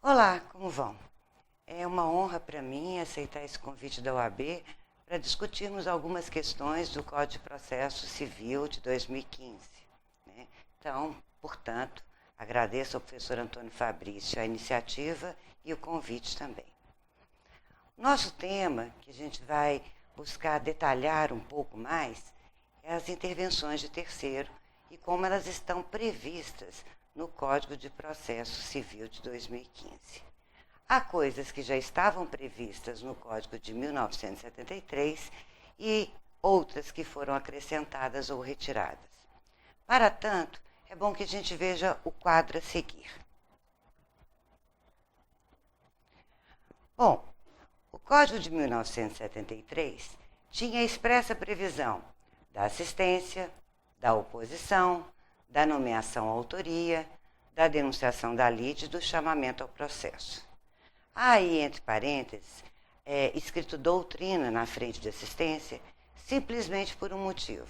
Olá, como vão? É uma honra para mim aceitar esse convite da OAB para discutirmos algumas questões do Código de Processo Civil de 2015. Né? Então, portanto, agradeço ao professor Antônio Fabrício a iniciativa e o convite também. Nosso tema, que a gente vai buscar detalhar um pouco mais, é as intervenções de terceiro e como elas estão previstas no Código de Processo Civil de 2015. Há coisas que já estavam previstas no Código de 1973 e outras que foram acrescentadas ou retiradas. Para tanto, é bom que a gente veja o quadro a seguir. Bom, o Código de 1973 tinha a expressa previsão da assistência, da oposição, da nomeação à autoria, da denunciação da lide e do chamamento ao processo. Há aí, entre parênteses, escrito doutrina na frente de assistência, simplesmente por um motivo.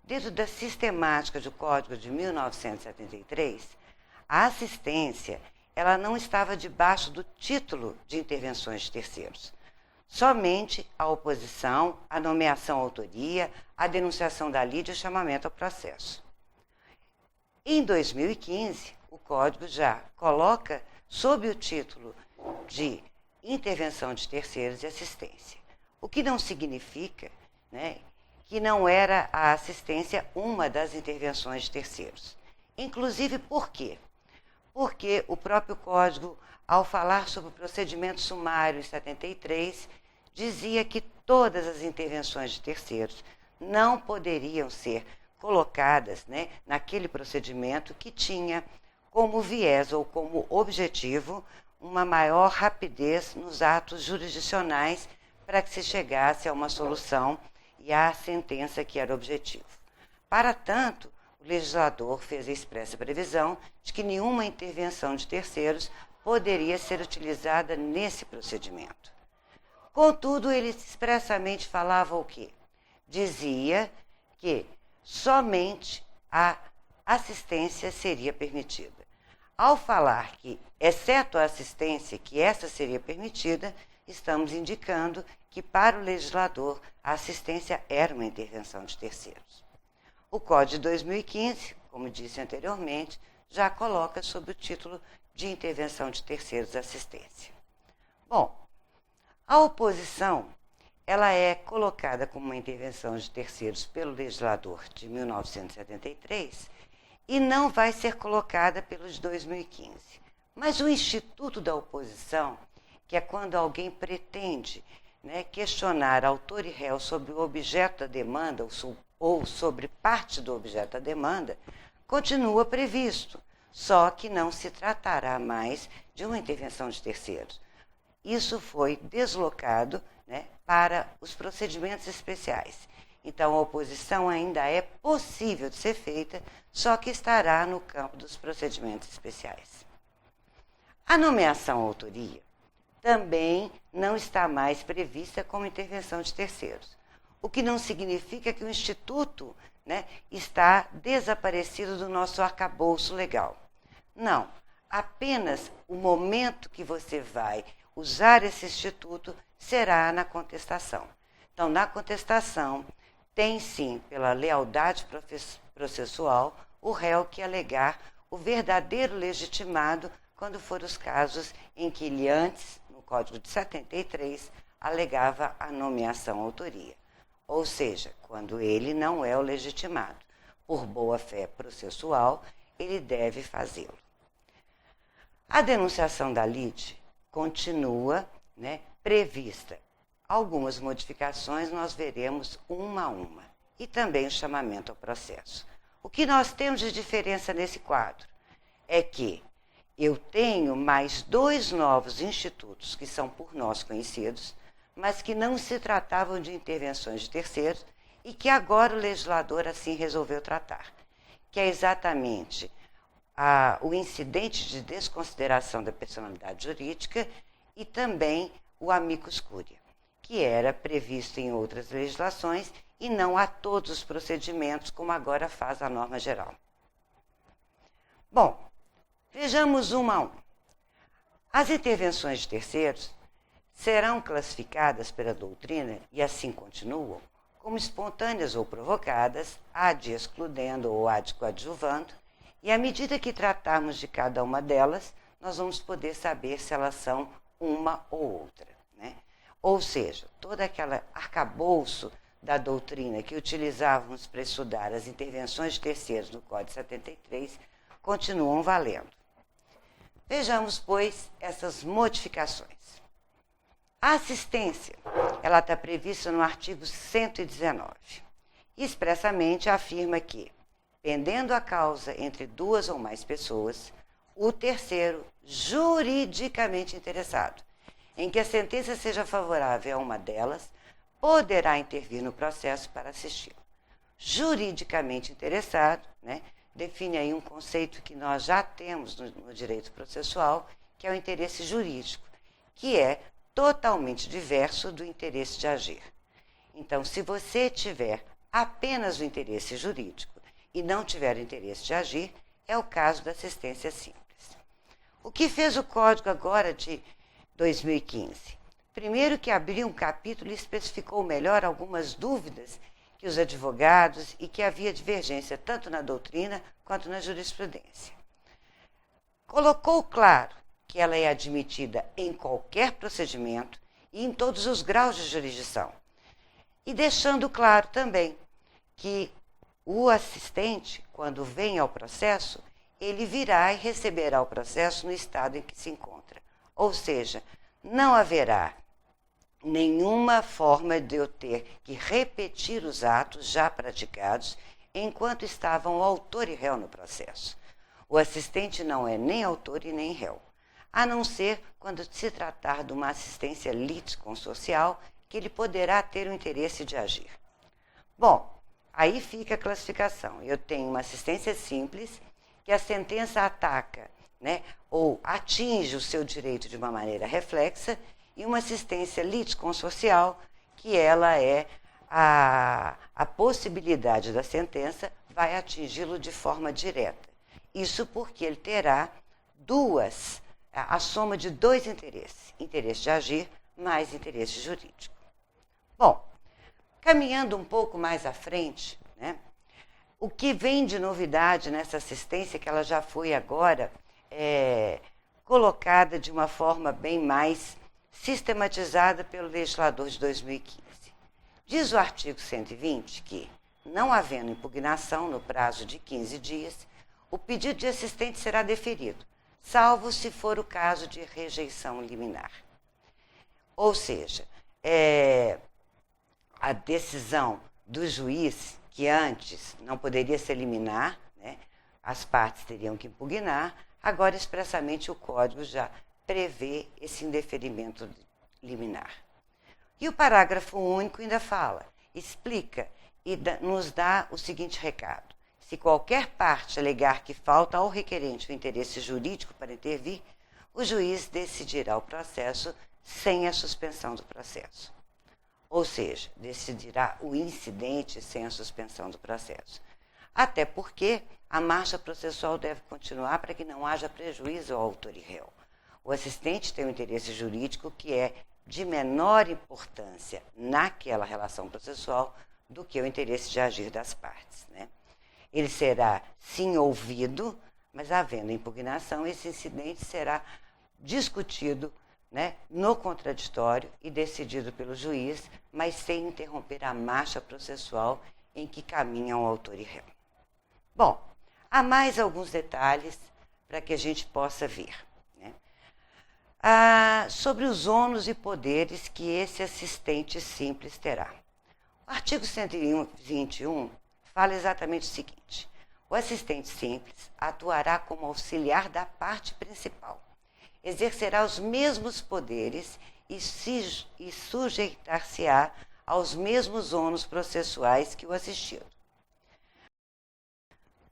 Dentro da sistemática do Código de 1973, a assistência ela não estava debaixo do título de intervenções de terceiros. Somente a oposição, a nomeação à autoria, a denunciação da lide e o chamamento ao processo. Em 2015, o Código já coloca sob o título de intervenção de terceiros e assistência. O que não significa, que não era a assistência uma das intervenções de terceiros. Inclusive, por quê? Porque o próprio Código, ao falar sobre o procedimento sumário em 73, dizia que todas as intervenções de terceiros não poderiam ser colocadas naquele procedimento que tinha como viés ou como objetivo uma maior rapidez nos atos jurisdicionais para que se chegasse a uma solução e à sentença que era o objetivo. Para tanto, o legislador fez a expressa previsão de que nenhuma intervenção de terceiros poderia ser utilizada nesse procedimento. Contudo, ele expressamente falava o quê? Dizia que somente a assistência seria permitida. Ao falar que, exceto a assistência, que essa seria permitida, estamos indicando que, para o legislador, a assistência era uma intervenção de terceiros. O Código de 2015, como disse anteriormente, já coloca sob o título de intervenção de terceiros assistência. Bom, a oposição ela é colocada como uma intervenção de terceiros pelo legislador de 1973 e não vai ser colocada pelo de 2015. Mas o Instituto da Oposição, que é quando alguém pretende questionar autor e réu sobre o objeto da demanda ou sobre parte do objeto da demanda, continua previsto, só que não se tratará mais de uma intervenção de terceiros. Isso foi deslocado para os procedimentos especiais. Então, a oposição ainda é possível de ser feita, só que estará no campo dos procedimentos especiais. A nomeação à autoria também não está mais prevista como intervenção de terceiros, o que não significa que o Instituto está desaparecido do nosso arcabouço legal. Não, apenas o momento que você vai usar esse instituto será na contestação. Então, na contestação, tem sim, pela lealdade processual, o réu que alegar o verdadeiro legitimado quando for os casos em que ele antes, no Código de 73, alegava a nomeação à autoria. Ou seja, quando ele não é o legitimado. Por boa-fé processual, ele deve fazê-lo. A denunciação da lide continua prevista. Algumas modificações nós veremos uma a uma. E também o chamamento ao processo. O que nós temos de diferença nesse quadro é que eu tenho mais 2 novos institutos que são por nós conhecidos, mas que não se tratavam de intervenções de terceiros e que agora o legislador assim resolveu tratar, que é exatamente o incidente de desconsideração da personalidade jurídica e também o amicus curiae, que era previsto em outras legislações e não a todos os procedimentos, como agora faz a norma geral. Bom, vejamos uma a um. As intervenções de terceiros serão classificadas pela doutrina, e assim continuam, como espontâneas ou provocadas, ad excludendo ou ad coadjuvando, e à medida que tratarmos de cada uma delas, nós vamos poder saber se elas são uma ou outra, né? Ou seja, todo aquele arcabouço da doutrina que utilizávamos para estudar as intervenções de terceiros no Código 73 continuam valendo. Vejamos, pois, essas modificações. A assistência, ela está prevista no artigo 119. Expressamente afirma que, pendendo a causa entre duas ou mais pessoas, o terceiro juridicamente interessado, em que a sentença seja favorável a uma delas, poderá intervir no processo para assisti-lo. Juridicamente interessado, né, define aí um conceito que nós já temos no direito processual, que é o interesse jurídico, que é totalmente diverso do interesse de agir. Então, se você tiver apenas o interesse jurídico e não tiver o interesse de agir, é o caso da assistência simples. O que fez o Código agora de 2015? Primeiro que abriu um capítulo e especificou melhor algumas dúvidas que os advogados e que havia divergência tanto na doutrina quanto na jurisprudência. Colocou claro que ela é admitida em qualquer procedimento e em todos os graus de jurisdição. E deixando claro também que o assistente, quando vem ao processo, ele virá e receberá o processo no estado em que se encontra. Ou seja, não haverá nenhuma forma de eu ter que repetir os atos já praticados enquanto estavam o autor e réu no processo. O assistente não é nem autor e nem réu, a não ser quando se tratar de uma assistência litisconsocial, que ele poderá ter o interesse de agir. Bom, aí fica a classificação. Eu tenho uma assistência simples, que a sentença ataca, né, ou atinge o seu direito de uma maneira reflexa, e uma assistência litisconsocial, que ela é a possibilidade da sentença vai atingi-lo de forma direta. Isso porque ele terá a soma de dois interesses, interesse de agir mais interesse jurídico. Bom, caminhando um pouco mais à frente, né, o que vem de novidade nessa assistência, que ela já foi agora colocada de uma forma bem mais sistematizada pelo legislador de 2015. Diz o artigo 120 que, não havendo impugnação no prazo de 15 dias, o pedido de assistente será deferido, salvo se for o caso de rejeição liminar. Ou seja, a decisão do juiz, que antes não poderia ser liminar, né, as partes teriam que impugnar, agora expressamente o Código já prevê esse indeferimento liminar. E o parágrafo único ainda fala, explica e nos dá o seguinte recado. Se qualquer parte alegar que falta ao requerente o interesse jurídico para intervir, o juiz decidirá o processo sem a suspensão do processo. Ou seja, decidirá o incidente sem a suspensão do processo. Até porque a marcha processual deve continuar para que não haja prejuízo ao autor e réu. O assistente tem um interesse jurídico que é de menor importância naquela relação processual do que o interesse de agir das partes, né? Ele será, sim, ouvido, mas havendo impugnação, esse incidente será discutido, né, no contraditório e decidido pelo juiz, mas sem interromper a marcha processual em que caminham o autor e réu. Bom, há mais alguns detalhes para que a gente possa ver, né? Sobre os ônus e poderes que esse assistente simples terá. O artigo 121 fala exatamente o seguinte: o assistente simples atuará como auxiliar da parte principal, exercerá os mesmos poderes e sujeitar-se-á aos mesmos ônus processuais que o assistido.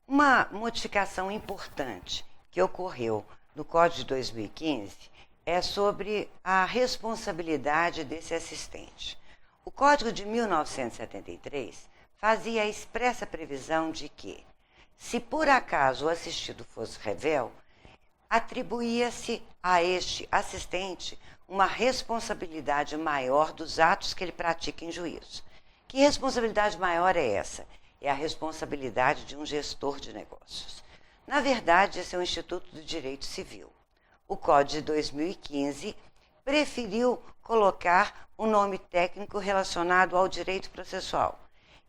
Uma modificação importante que ocorreu no Código de 2015 é sobre a responsabilidade desse assistente. O Código de 1973 fazia a expressa previsão de que, se por acaso o assistido fosse revel, atribuía-se a este assistente uma responsabilidade maior dos atos que ele pratica em juízo. Que responsabilidade maior é essa? É a responsabilidade de um gestor de negócios. Na verdade, esse é o Instituto do Direito Civil. O Código de 2015 preferiu colocar um nome técnico relacionado ao direito processual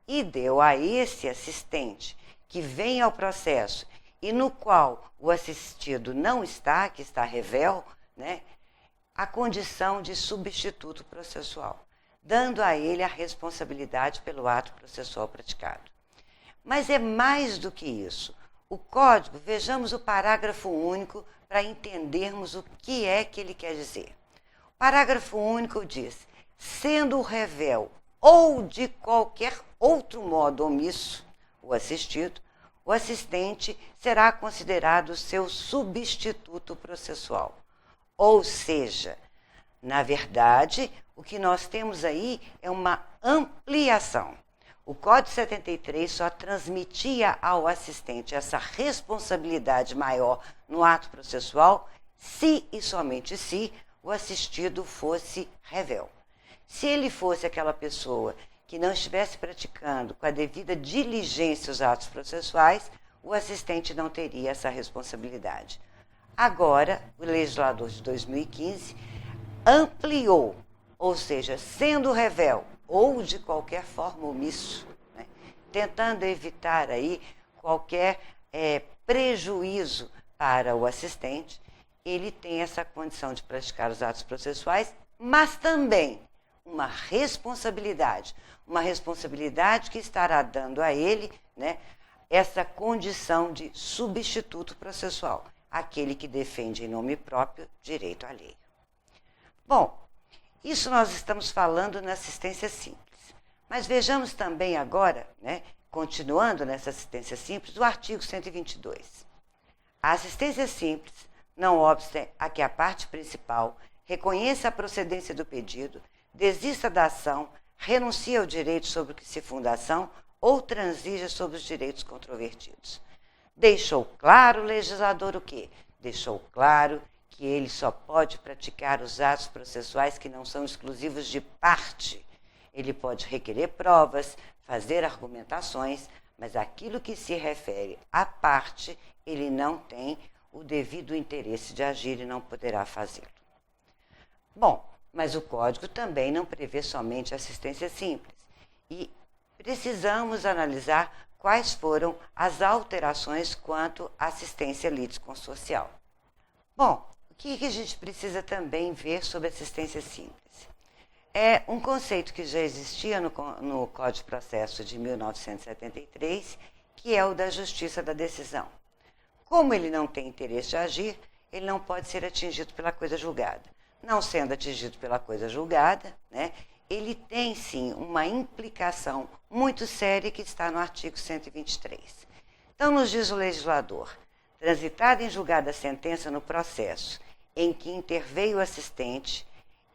e deu a esse assistente que vem ao processo e no qual o assistido não está, que está revel, né, a condição de substituto processual, dando a ele a responsabilidade pelo ato processual praticado. Mas é mais do que isso. O Código, vejamos o parágrafo único para entendermos o que é que ele quer dizer. O parágrafo único diz: sendo o revel ou de qualquer outro modo omisso o assistido, o assistente será considerado seu substituto processual. Ou seja, na verdade, o que nós temos aí é uma ampliação. O Código 73 só transmitia ao assistente essa responsabilidade maior no ato processual se e somente se o assistido fosse revel. Se ele fosse aquela pessoa que não estivesse praticando com a devida diligência os atos processuais, o assistente não teria essa responsabilidade. Agora, o legislador de 2015 ampliou, ou seja, sendo revel ou de qualquer forma omisso, né, tentando evitar aí qualquer prejuízo para o assistente, ele tem essa condição de praticar os atos processuais, mas também uma responsabilidade que estará dando a ele, né, essa condição de substituto processual, aquele que defende em nome próprio direito alheio. Bom, isso nós estamos falando na assistência simples, mas vejamos também agora, né, continuando nessa assistência simples, o artigo 122. A assistência simples, não obsta a que a parte principal reconheça a procedência do pedido, desista da ação, renuncie ao direito sobre o que se funda a ação ou transija sobre os direitos controvertidos. Deixou claro o legislador o quê? Deixou claro que ele só pode praticar os atos processuais que não são exclusivos de parte. Ele pode requerer provas, fazer argumentações, mas aquilo que se refere à parte, ele não tem o devido interesse de agir e não poderá fazê-lo. Bom, mas o Código também não prevê somente assistência simples. E precisamos analisar quais foram as alterações quanto à assistência litisconsorcial. Bom, o que a gente precisa também ver sobre assistência simples? É um conceito que já existia no Código de Processo de 1973, que é o da justiça da decisão. Como ele não tem interesse de agir, ele não pode ser atingido pela coisa julgada. Não sendo atingido pela coisa julgada, né, ele tem sim uma implicação muito séria que está no artigo 123. Então, nos diz o legislador: transitada em julgada a sentença no processo em que interveio o assistente,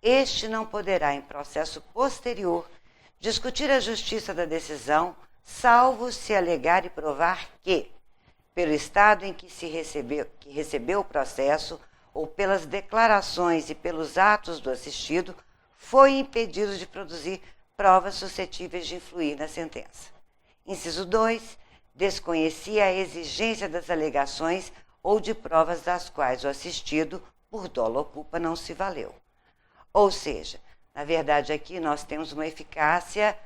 este não poderá, em processo posterior, discutir a justiça da decisão, salvo se alegar e provar que, pelo estado em que recebeu o processo, ou pelas declarações e pelos atos do assistido, foi impedido de produzir provas suscetíveis de influir na sentença. Inciso 2. Desconhecia a exigência das alegações ou de provas das quais o assistido, por dolo ou culpa, não se valeu. Ou seja, na verdade aqui nós temos uma eficácia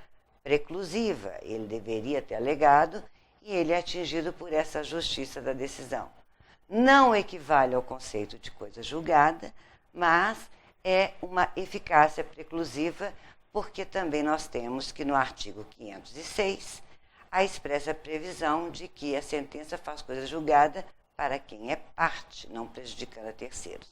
preclusiva. Ele deveria ter alegado e ele é atingido por essa justiça da decisão. Não equivale ao conceito de coisa julgada, mas é uma eficácia preclusiva, porque também nós temos que no artigo 506 a expressa previsão de que a sentença faz coisa julgada para quem é parte, não prejudicando a terceiros.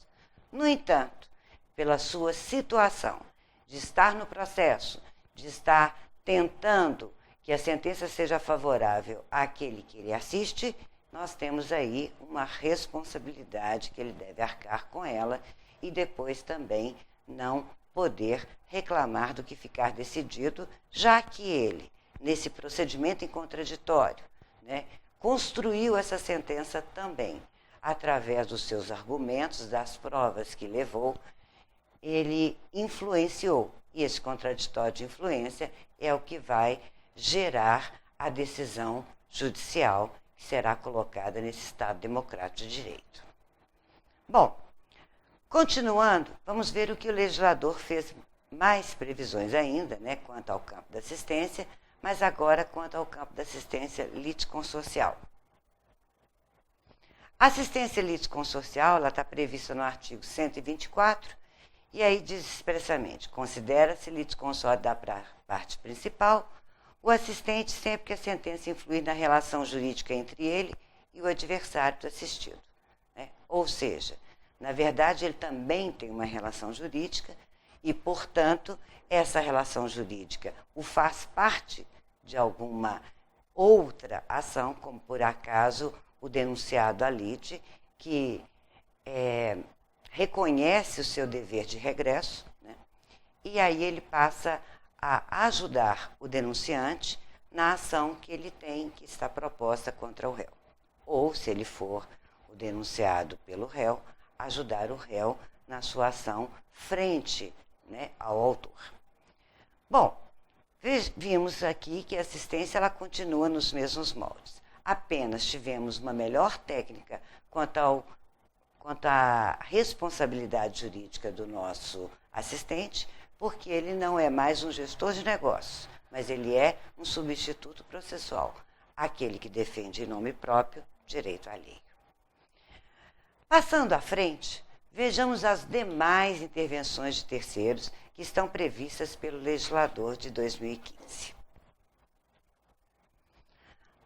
No entanto, pela sua situação de estar no processo, de estar tentando que a sentença seja favorável àquele que ele assiste, nós temos aí uma responsabilidade que ele deve arcar com ela e depois também não poder reclamar do que ficar decidido, já que ele, nesse procedimento em contraditório, né, construiu essa sentença também, através dos seus argumentos, das provas que levou, ele influenciou. E esse contraditório de influência é o que vai gerar a decisão judicial que será colocada nesse Estado democrático de direito. Bom, continuando, vamos ver o que o legislador fez mais previsões ainda, né, quanto ao campo da assistência, mas agora quanto ao campo da assistência litisconsorcial. A assistência litisconsorcial está prevista no artigo 124, e aí diz expressamente: considera-se litisconsórcio da parte principal o assistente sempre que a sentença influir na relação jurídica entre ele e o adversário do assistido. Né? Ou seja, na verdade, ele também tem uma relação jurídica e, portanto, essa relação jurídica o faz parte de alguma outra ação, como por acaso o denunciado alite, que reconhece o seu dever de regresso, né? E aí ele passa a ajudar o denunciante na ação que ele tem, que está proposta contra o réu. Ou, se ele for o denunciado pelo réu, ajudar o réu na sua ação frente, né, ao autor. Bom, vimos aqui que a assistência ela continua nos mesmos moldes. Apenas tivemos uma melhor técnica quanto à responsabilidade jurídica do nosso assistente, porque ele não é mais um gestor de negócios, mas ele é um substituto processual, aquele que defende em nome próprio direito alheio. Passando à frente, vejamos as demais intervenções de terceiros que estão previstas pelo legislador de 2015.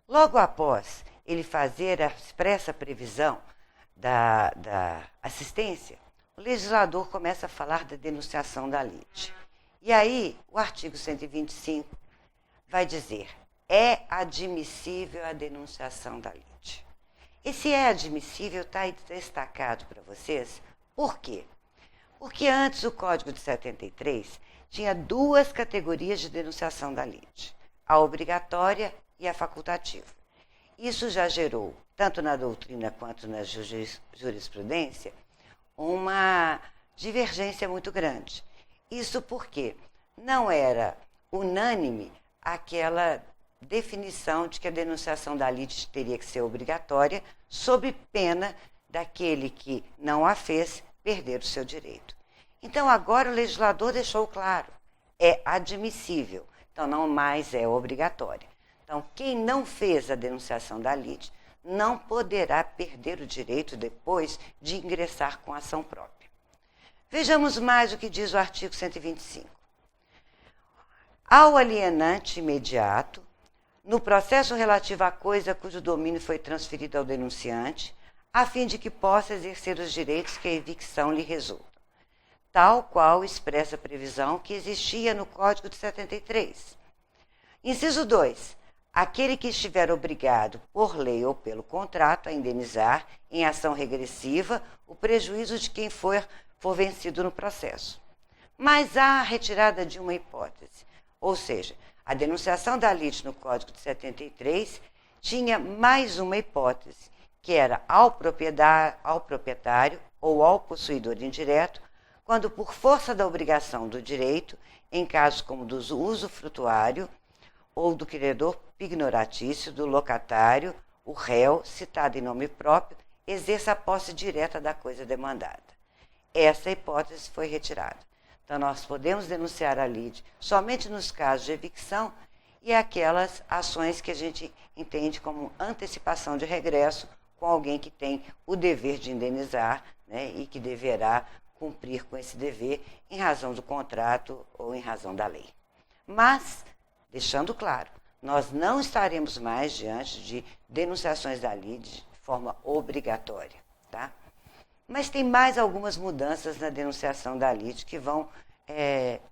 Logo após ele fazer a expressa previsão da assistência, o legislador começa a falar da denunciação da lide. E aí, o artigo 125 vai dizer: é admissível a denunciação da lide. Esse é admissível está aí destacado para vocês. Por quê? Porque antes o Código de 73 tinha duas categorias de denunciação da lide: a obrigatória e a facultativa. Isso já gerou, tanto na doutrina quanto na jurisprudência, uma divergência muito grande. Isso porque não era unânime aquela definição de que a denunciação da lide teria que ser obrigatória, sob pena daquele que não a fez perder o seu direito. Então, agora o legislador deixou claro: é admissível, então não mais é obrigatória. Então, quem não fez a denunciação da lide não poderá perder o direito depois de ingressar com ação própria. Vejamos mais o que diz o artigo 125. Ao alienante imediato, no processo relativo à coisa cujo domínio foi transferido ao denunciante, a fim de que possa exercer os direitos que a evicção lhe resulta, tal qual expressa a previsão que existia no Código de 73. Inciso 2. Aquele que estiver obrigado, por lei ou pelo contrato, a indenizar, em ação regressiva, o prejuízo de quem for vencido no processo. Mas há a retirada de uma hipótese, ou seja, a denunciação da lide no Código de 73 tinha mais uma hipótese, que era ao proprietário ou ao possuidor indireto, quando por força da obrigação do direito, em casos como do usufrutuário ou do credor pignoratício, do locatário, o réu, citado em nome próprio, exerça a posse direta da coisa demandada. Essa hipótese foi retirada. Então, nós podemos denunciar a lide somente nos casos de evicção e aquelas ações que a gente entende como antecipação de regresso com alguém que tem o dever de indenizar, né, e que deverá cumprir com esse dever em razão do contrato ou em razão da lei. Mas, deixando claro, nós não estaremos mais diante de denunciações da lide de forma obrigatória, tá? Mas tem mais algumas mudanças na denunciação da lide que vão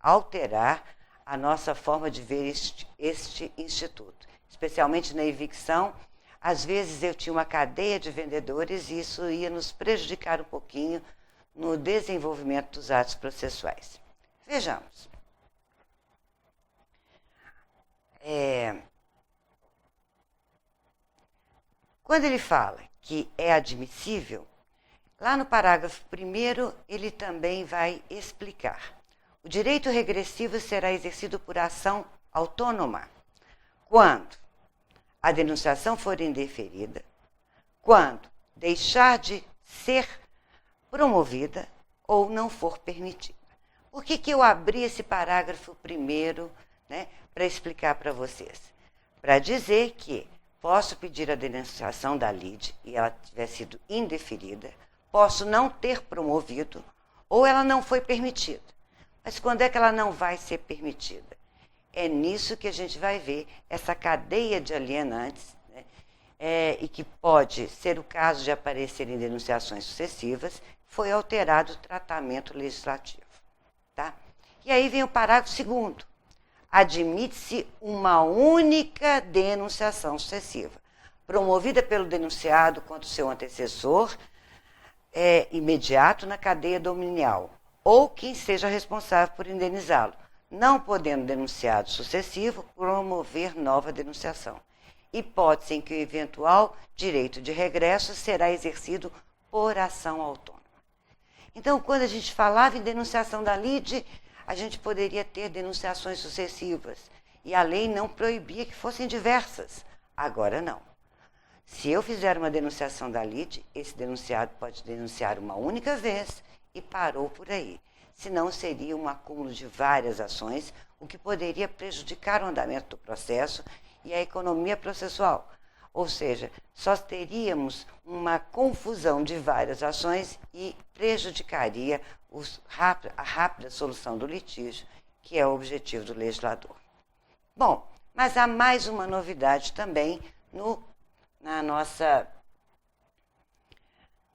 alterar a nossa forma de ver este instituto. Especialmente na evicção, às vezes eu tinha uma cadeia de vendedores e isso ia nos prejudicar um pouquinho no desenvolvimento dos atos processuais. Vejamos. Quando ele fala que é admissível, lá no parágrafo 1º, ele também vai explicar. O direito regressivo será exercido por ação autônoma quando a denunciação for indeferida, quando deixar de ser promovida ou não for permitida. Por que eu abri esse parágrafo 1º, né, para explicar para vocês? Para dizer que posso pedir a denunciação da lide e ela tiver sido indeferida, posso não ter promovido ou ela não foi permitida. Mas quando é que ela não vai ser permitida? É nisso que a gente vai ver essa cadeia de alienantes, né, e que pode ser o caso de aparecerem denunciações sucessivas, foi alterado o tratamento legislativo. Tá? E aí vem o parágrafo 2º. Admite-se uma única denunciação sucessiva, promovida pelo denunciado contra o seu antecessor imediato na cadeia dominial, ou quem seja responsável por indenizá-lo, não podendo o denunciado sucessivo promover nova denunciação. Hipótese em que o eventual direito de regresso será exercido por ação autônoma. Então, quando a gente falava em denunciação da lide, a gente poderia ter denunciações sucessivas. E a lei não proibia que fossem diversas. Agora não. Se eu fizer uma denunciação da lide, esse denunciado pode denunciar uma única vez e parou por aí. Senão seria um acúmulo de várias ações, o que poderia prejudicar o andamento do processo e a economia processual. Ou seja, só teríamos uma confusão de várias ações e prejudicaria a rápida solução do litígio, que é o objetivo do legislador. Bom, mas há mais uma novidade também na nossa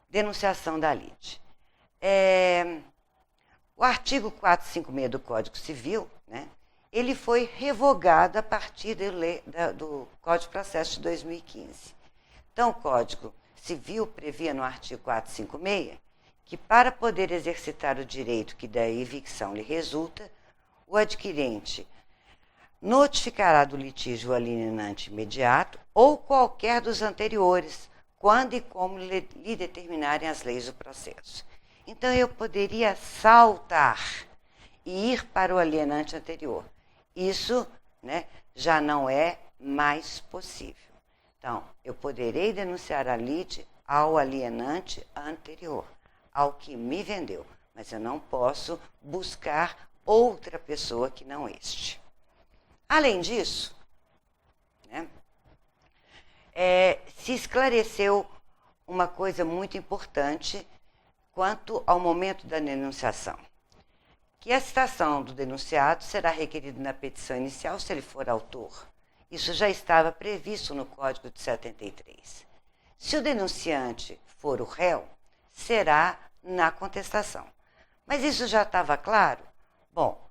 denunciação da lide. O artigo 456 do Código Civil, né, ele foi revogado a partir do Código de Processo de 2015. Então, o Código Civil previa no artigo 456 que, para poder exercitar o direito que da evicção lhe resulta, o adquirente notificará do litígio o alienante imediato ou qualquer dos anteriores, quando e como lhe determinarem as leis do processo. Então, eu poderia saltar e ir para o alienante anterior. Isso, né, já não é mais possível. Então, eu poderei denunciar a lide ao alienante anterior, ao que me vendeu, mas eu não posso buscar outra pessoa que não este. Além disso, né, se esclareceu uma coisa muito importante quanto ao momento da denunciação, que a citação do denunciado será requerida na petição inicial se ele for autor. Isso já estava previsto no Código de 73. Se o denunciante for o réu, será na contestação. Mas isso já estava claro? Bom,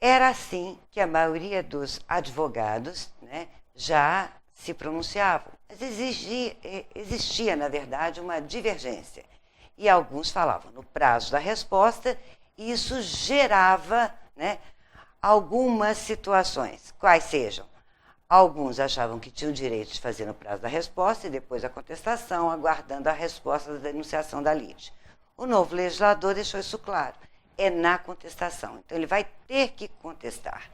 era assim que a maioria dos advogados, né, já se pronunciavam. Mas existia, na verdade, uma divergência. E alguns falavam no prazo da resposta, e isso gerava, né, algumas situações, quais sejam. Alguns achavam que tinham o direito de fazer no prazo da resposta e depois a contestação, aguardando a resposta da denunciação da lide. O novo legislador deixou isso claro, é na contestação. Então, ele vai ter que contestar.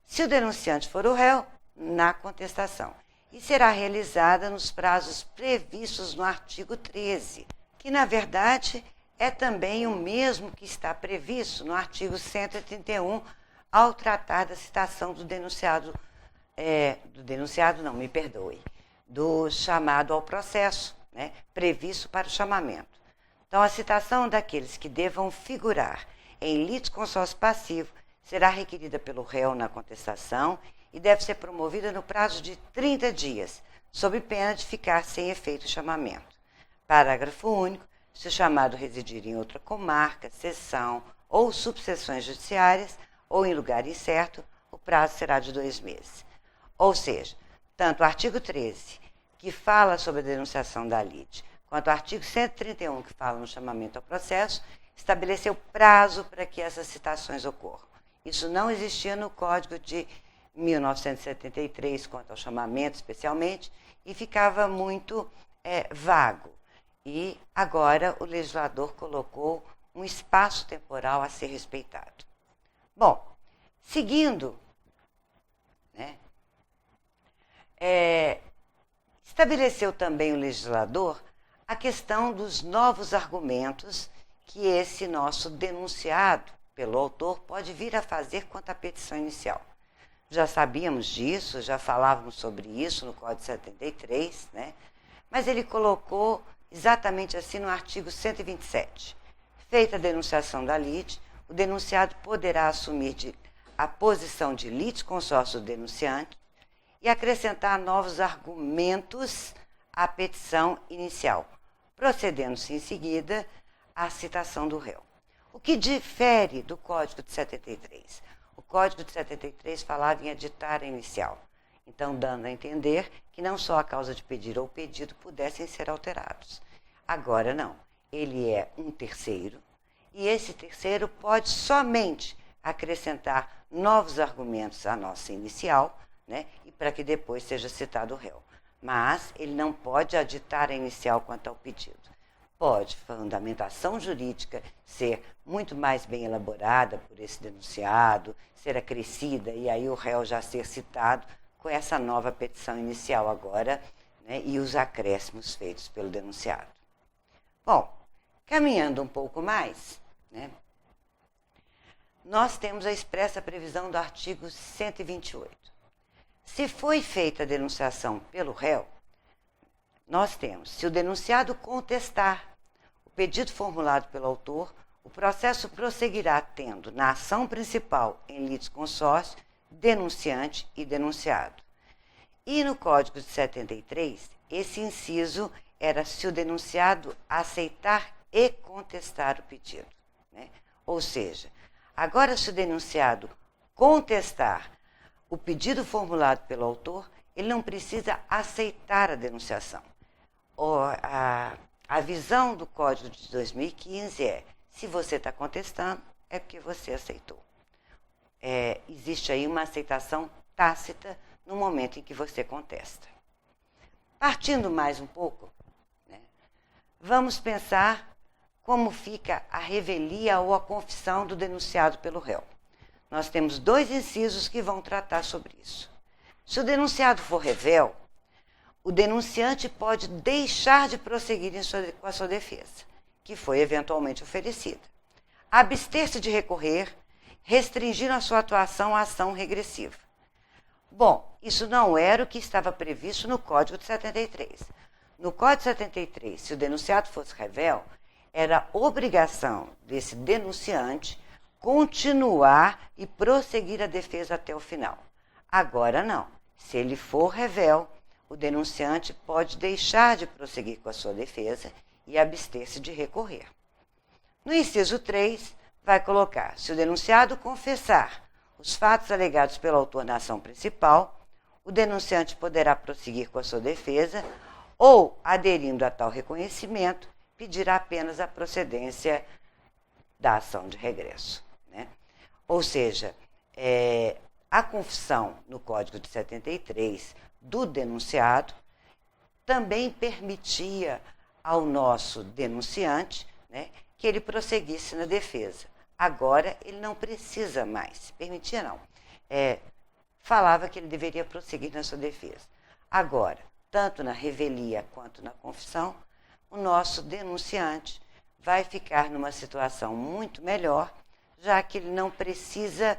Se o denunciante for o réu, na contestação. E será realizada nos prazos previstos no artigo 13, que, na verdade, é também o mesmo que está previsto no artigo 131, ao tratar da citação do denunciado, do chamado ao processo, né, previsto para o chamamento. Então, a citação daqueles que devam figurar em litisconsórcio passivo será requerida pelo réu na contestação e deve ser promovida no prazo de 30 dias, sob pena de ficar sem efeito o chamamento. Parágrafo único. Se o chamado residir em outra comarca, seção ou subseções judiciárias, ou em lugar incerto, o prazo será de 2 meses. Ou seja, tanto o artigo 13, que fala sobre a denunciação da lide, quanto o artigo 131, que fala no chamamento ao processo, estabeleceu prazo para que essas citações ocorram. Isso não existia no Código de 1973, quanto ao chamamento especialmente, e ficava muito vago. E agora o legislador colocou um espaço temporal a ser respeitado. Bom, seguindo, né, estabeleceu também o legislador a questão dos novos argumentos que esse nosso denunciado pelo autor pode vir a fazer quanto à petição inicial. Já sabíamos disso, já falávamos sobre isso no Código 73, né? Mas ele colocou exatamente assim no artigo 127. Feita a denunciação da lide, o denunciado poderá assumir a posição de litisconsórcio do denunciante e acrescentar novos argumentos à petição inicial, procedendo-se em seguida à citação do réu. O que difere do Código de 73? O Código de 73 falava em aditar inicial, então dando a entender que não só a causa de pedir ou pedido pudessem ser alterados. Agora não, ele é um terceiro, e esse terceiro pode somente acrescentar novos argumentos à nossa inicial, né, e para que depois seja citado o réu. Mas ele não pode aditar a inicial quanto ao pedido. Pode fundamentação jurídica ser muito mais bem elaborada por esse denunciado, ser acrescida, e aí o réu já ser citado com essa nova petição inicial agora, né, e os acréscimos feitos pelo denunciado. Bom, caminhando um pouco mais, né, nós temos a expressa previsão do artigo 128. Se foi feita a denunciação pelo réu, nós temos, se o denunciado contestar o pedido formulado pelo autor, o processo prosseguirá tendo, na ação principal em litisconsórcio, denunciante e denunciado. E no Código de 73, esse inciso era se o denunciado aceitar e contestar o pedido, né? Ou seja, agora se o denunciado contestar o pedido formulado pelo autor, ele não precisa aceitar a denunciação. A visão do Código de 2015 é, se você está contestando, é porque você aceitou. Existe aí uma aceitação tácita no momento em que você contesta. Partindo mais um pouco, né, vamos pensar como fica a revelia ou a confissão do denunciado pelo réu. Nós temos dois incisos que vão tratar sobre isso. Se o denunciado for revel, o denunciante pode deixar de prosseguir com a sua defesa, que foi eventualmente oferecida, abster-se de recorrer, restringir a sua atuação à ação regressiva. Bom, isso não era o que estava previsto no Código de 73. No Código de 73, se o denunciado fosse revel, era obrigação desse denunciante continuar e prosseguir a defesa até o final. Agora não. Se ele for revel, o denunciante pode deixar de prosseguir com a sua defesa e abster-se de recorrer. No inciso 3, vai colocar, se o denunciado confessar os fatos alegados pelo autor na ação principal, o denunciante poderá prosseguir com a sua defesa ou, aderindo a tal reconhecimento, pedirá apenas a procedência da ação de regresso, né? Ou seja, a confissão no Código de 73 do denunciado também permitia ao nosso denunciante, né, que ele prosseguisse na defesa. Agora ele não precisa mais, permitia não, falava que ele deveria prosseguir na sua defesa. Agora, tanto na revelia quanto na confissão, o nosso denunciante vai ficar numa situação muito melhor, já que ele não precisa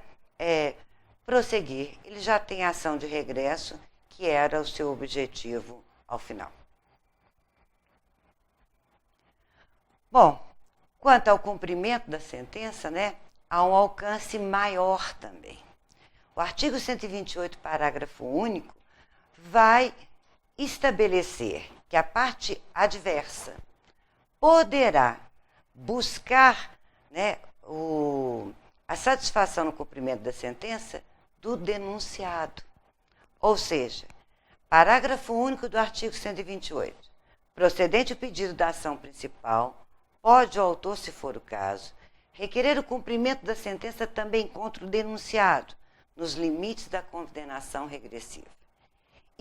prosseguir, ele já tem a ação de regresso, que era o seu objetivo ao final. Bom, quanto ao cumprimento da sentença, né, há um alcance maior também. O artigo 128, parágrafo único, vai estabelecer que a parte adversa poderá buscar, né, a satisfação no cumprimento da sentença do denunciado. Ou seja, parágrafo único do artigo 128. Procedente o pedido da ação principal, pode o autor, se for o caso, requerer o cumprimento da sentença também contra o denunciado, nos limites da condenação regressiva.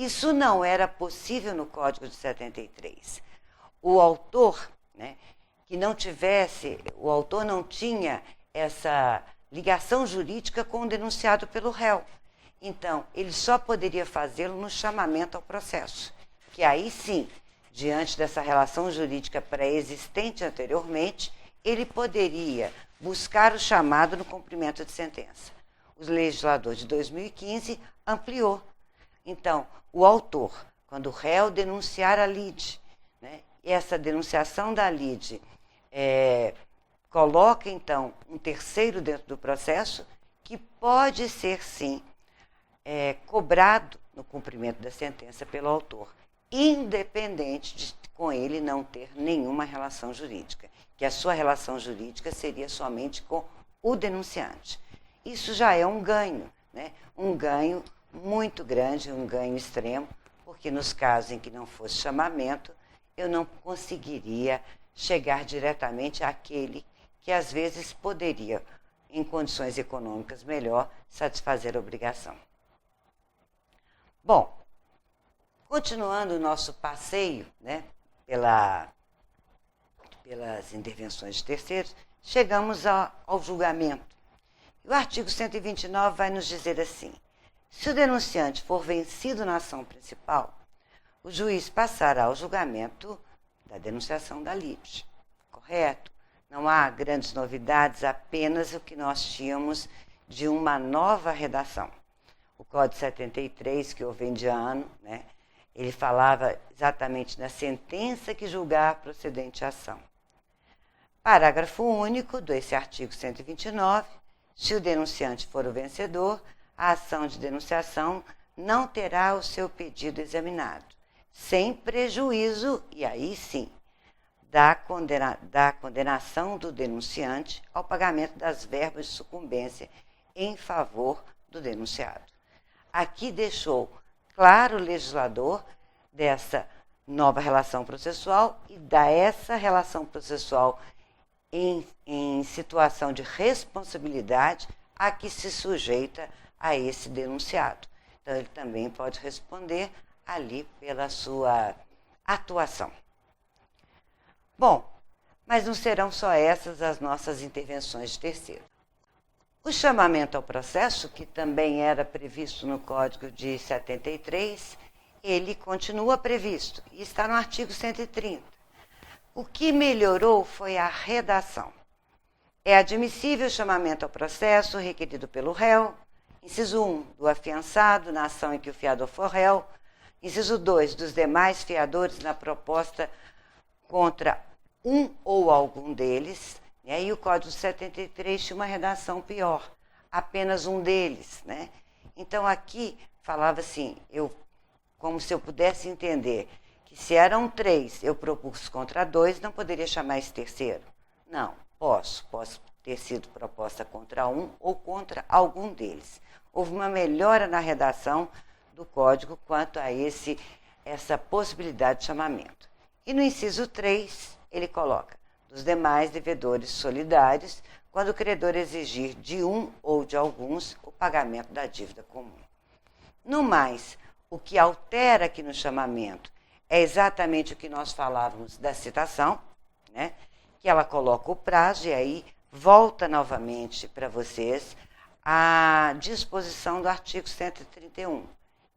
Isso não era possível no Código de 73. O autor, né, o autor não tinha essa ligação jurídica com o denunciado pelo réu. Então, ele só poderia fazê-lo no chamamento ao processo, que aí sim, diante dessa relação jurídica pré-existente anteriormente, ele poderia buscar o chamado no cumprimento de sentença. O legislador de 2015 ampliou. Então, o autor, quando o réu denunciar a lide, né, e essa denunciação da lide coloca, então, um terceiro dentro do processo, que pode ser, sim, cobrado no cumprimento da sentença pelo autor, independente de com ele não ter nenhuma relação jurídica, que a sua relação jurídica seria somente com o denunciante. Isso já é um ganho, né? Um ganho muito grande, um ganho extremo, porque nos casos em que não fosse chamamento, eu não conseguiria chegar diretamente àquele que às vezes poderia, em condições econômicas melhor, satisfazer a obrigação. Bom, continuando o nosso passeio, né, pelas intervenções de terceiros, chegamos ao julgamento. E o artigo 129 vai nos dizer assim: se o denunciante for vencido na ação principal, o juiz passará ao julgamento da denunciação da lide. Correto? Não há grandes novidades, apenas o que nós tínhamos de uma nova redação. O Código 73, que houve de ano, né, ele falava exatamente na sentença que julgar procedente a ação. Parágrafo único desse artigo 129, se o denunciante for o vencedor, a ação de denunciação não terá o seu pedido examinado, sem prejuízo, e aí sim, da condenação do denunciante ao pagamento das verbas de sucumbência em favor do denunciado. Aqui deixou claro o legislador dessa nova relação processual e dessa relação processual em situação de responsabilidade a que se sujeita a esse denunciado. Então, ele também pode responder ali pela sua atuação. Bom, mas não serão só essas as nossas intervenções de terceiro. O chamamento ao processo, que também era previsto no Código de 73, ele continua previsto e está no artigo 130. O que melhorou foi a redação. É admissível o chamamento ao processo requerido pelo réu, inciso 1, do afiançado na ação em que o fiador for réu, inciso 2, dos demais fiadores na proposta contra um ou algum deles. E aí o Código 73 tinha uma redação pior, apenas um deles, né? Então aqui falava assim, como se eu pudesse entender que se eram 3, eu propus contra 2, não poderia chamar esse terceiro. Não, posso ter sido proposta contra um ou contra algum deles. Houve uma melhora na redação do Código quanto a essa possibilidade de chamamento. E no inciso 3, ele coloca: dos demais devedores solidários, quando o credor exigir de um ou de alguns o pagamento da dívida comum. No mais, o que altera aqui no chamamento é exatamente o que nós falávamos da citação, né? Que ela coloca o prazo, e aí volta novamente para vocês a disposição do artigo 131,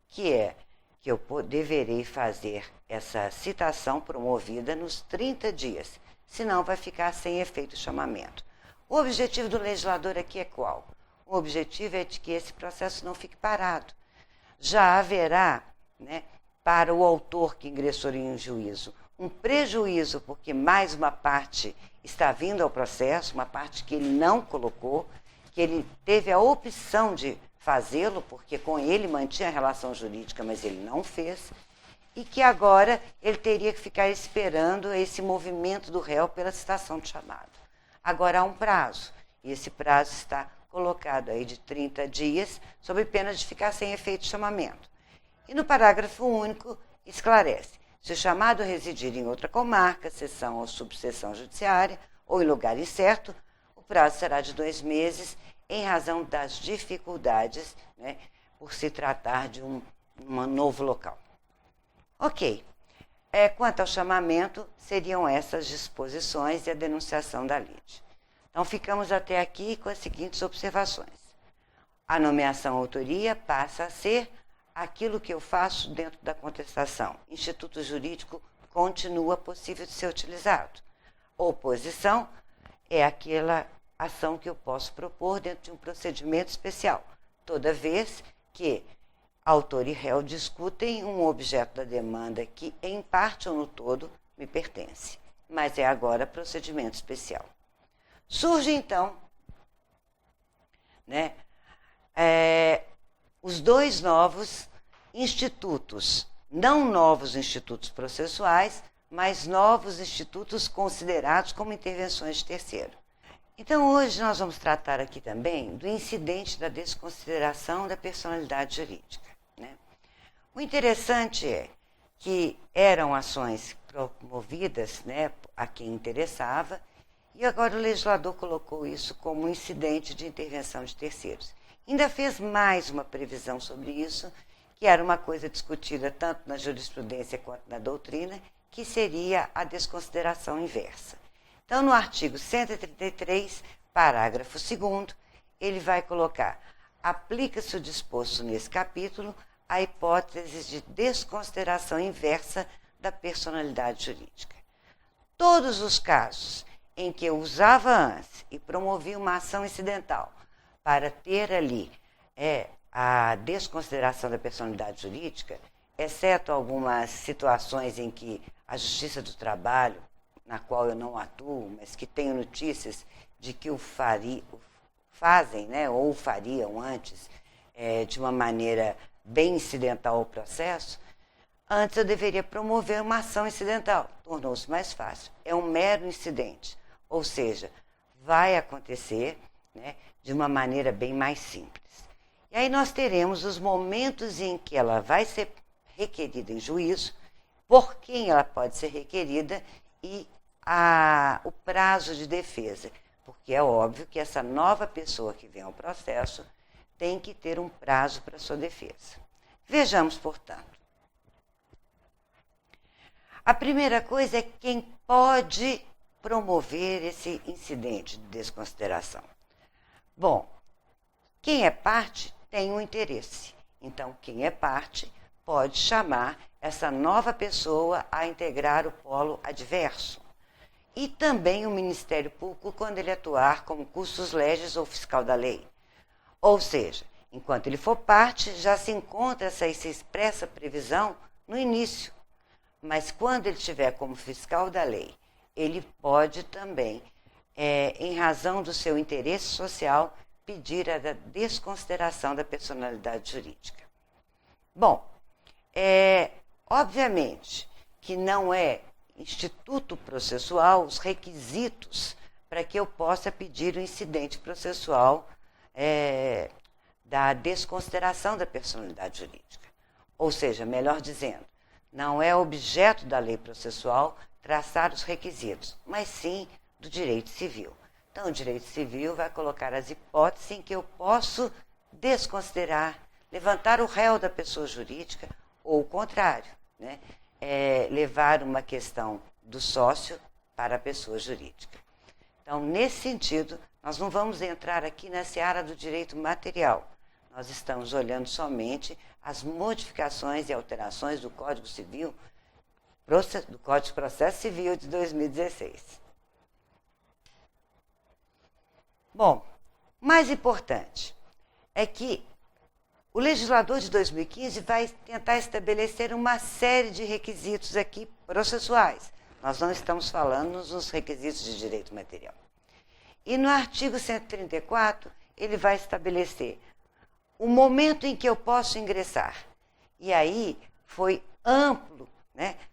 que é que eu deverei fazer essa citação promovida nos 30 dias, senão vai ficar sem efeito o chamamento. O objetivo do legislador aqui é qual? O objetivo é de que esse processo não fique parado. Já haverá, né, para o autor que ingressou em juízo, um prejuízo, porque mais uma parte está vindo ao processo, uma parte que ele não colocou, que ele teve a opção de fazê-lo, porque com ele mantinha a relação jurídica, mas ele não fez, e que agora ele teria que ficar esperando esse movimento do réu pela citação de chamado. Agora há um prazo, e esse prazo está colocado aí de 30 dias, sob pena de ficar sem efeito de chamamento. E no parágrafo único esclarece: se o chamado residir em outra comarca, seção ou subseção judiciária, ou em lugar incerto, o prazo será de 2 meses, em razão das dificuldades, né, por se tratar de um num novo local. Ok. Quanto ao chamamento, seriam essas disposições e a denunciação da lide. Então, ficamos até aqui com as seguintes observações. A nomeação autoria passa a ser aquilo que eu faço dentro da contestação. Instituto jurídico continua possível de ser utilizado. Oposição é aquela ação que eu posso propor dentro de um procedimento especial, toda vez que autor e réu discutem um objeto da demanda que, em parte ou no todo, me pertence. Mas é agora procedimento especial. Surge, então, os dois novos institutos, não novos institutos processuais, mas novos institutos considerados como intervenções de terceiro. Então, hoje nós vamos tratar aqui também do incidente da desconsideração da personalidade jurídica. O interessante é que eram ações promovidas a quem interessava, e agora o legislador colocou isso como um incidente de intervenção de terceiros. Ainda fez mais uma previsão sobre isso, que era uma coisa discutida tanto na jurisprudência quanto na doutrina, que seria a desconsideração inversa. Então, no artigo 133, parágrafo 2º, ele vai colocar: aplica-se o disposto nesse capítulo a hipótese de desconsideração inversa da personalidade jurídica. Todos os casos em que eu usava antes e promovia uma ação incidental para ter ali a desconsideração da personalidade jurídica, exceto algumas situações em que a Justiça do Trabalho, na qual eu não atuo, mas que tenho notícias de que fazem, ou o fariam antes, de uma maneira bem incidental ao processo, antes eu deveria promover uma ação incidental. Tornou-se mais fácil. É um mero incidente. Ou seja, vai acontecer de uma maneira bem mais simples. E aí nós teremos os momentos em que ela vai ser requerida em juízo, por quem ela pode ser requerida e o prazo de defesa. Porque é óbvio que essa nova pessoa que vem ao processo tem que ter um prazo para sua defesa. Vejamos, portanto. A primeira coisa é quem pode promover esse incidente de desconsideração. Bom, quem é parte tem um interesse. Então, quem é parte pode chamar essa nova pessoa a integrar o polo adverso. E também o Ministério Público, quando ele atuar como custos legis ou fiscal da lei. Ou seja, enquanto ele for parte, já se encontra essa expressa previsão no início. Mas quando ele estiver como fiscal da lei, ele pode também, em razão do seu interesse social, pedir a desconsideração da personalidade jurídica. Bom, obviamente que não é instituto processual os requisitos para que eu possa pedir o incidente processual da desconsideração da personalidade jurídica. Ou seja, melhor dizendo, não é objeto da lei processual traçar os requisitos, mas sim do direito civil. Então, o direito civil vai colocar as hipóteses em que eu posso desconsiderar, levantar o réu da pessoa jurídica, ou o contrário, levar uma questão do sócio para a pessoa jurídica. Então, nesse sentido, nós não vamos entrar aqui na seara do direito material. Nós estamos olhando somente as modificações e alterações do Código Civil, do Código de Processo Civil de 2016. Bom, mais importante é que o legislador de 2015 vai tentar estabelecer uma série de requisitos aqui processuais. Nós não estamos falando nos requisitos de direito material. E no artigo 134, ele vai estabelecer o momento em que eu posso ingressar. E aí foi amplo,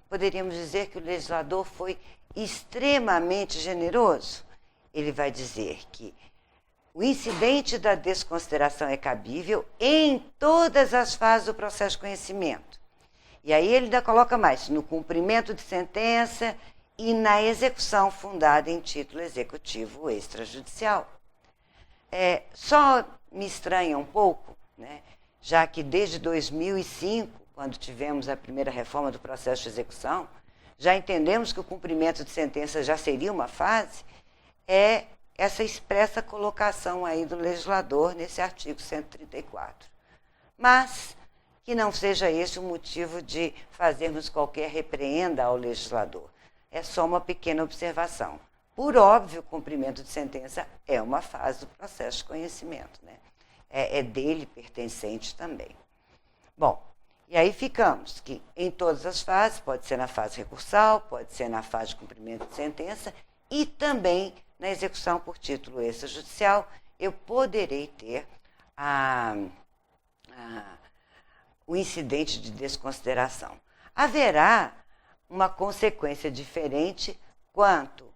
Poderíamos dizer que o legislador foi extremamente generoso. Ele vai dizer que o incidente da desconsideração é cabível em todas as fases do processo de conhecimento. E aí ele ainda coloca mais, no cumprimento de sentença e na execução fundada em título executivo extrajudicial. Só me estranha um pouco, já que desde 2005, quando tivemos a primeira reforma do processo de execução, já entendemos que o cumprimento de sentença já seria uma fase, é essa expressa colocação aí do legislador nesse artigo 134. Mas que não seja esse o motivo de fazermos qualquer repreenda ao legislador. É só uma pequena observação. Por óbvio, o cumprimento de sentença é uma fase do processo de conhecimento, né? É dele pertencente também. Bom, e aí ficamos que em todas as fases, pode ser na fase recursal, pode ser na fase de cumprimento de sentença e também na execução por título extrajudicial, eu poderei ter o incidente de desconsideração. Haverá uma consequência diferente quanto